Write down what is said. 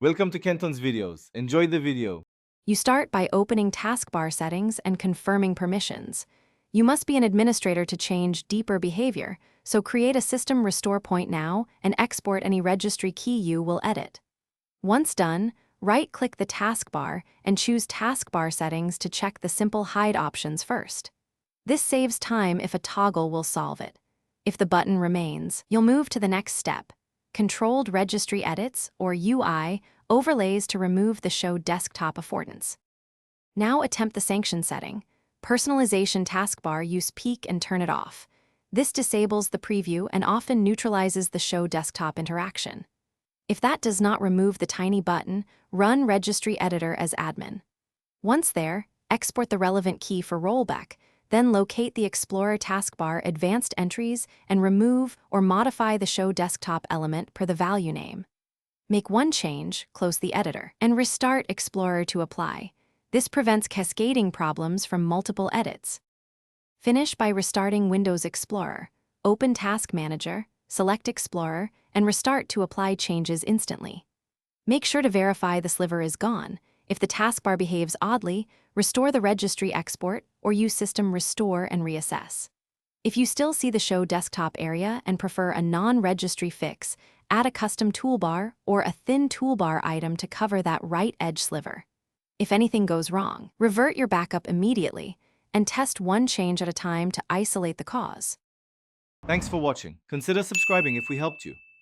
Welcome to Kenton's videos. Enjoy the video. You start by opening Taskbar settings and confirming permissions. You must be an administrator to change deeper behavior, so create a system restore point now and export any registry key you will edit. Once done, right-click the taskbar and choose Taskbar settings to check the simple hide options first. This saves time if a toggle will solve it. If the button remains, you'll move to the next step. Controlled Registry Edits, or UI, overlays to remove the Show Desktop affordance. Now attempt the sanction setting. Personalization taskbar, use peek and turn it off. This disables the preview and often neutralizes the Show Desktop interaction. If that does not remove the tiny button, run Registry Editor as admin. Once there, export the relevant key for rollback, then locate the Explorer taskbar Advanced Entries and remove or modify the Show Desktop element per the value name. Make one change, close the editor, and restart Explorer to apply. This prevents cascading problems from multiple edits. Finish by restarting Windows Explorer. Open Task Manager, select Explorer, and restart to apply changes instantly. Make sure to verify the sliver is gone. If the taskbar behaves oddly, restore the registry export or use System Restore and reassess. If you still see the Show Desktop area and prefer a non-registry fix, add a custom toolbar or a thin toolbar item to cover that right edge sliver. If anything goes wrong, revert your backup immediately and test one change at a time to isolate the cause. Thanks for watching. Consider subscribing if we helped you.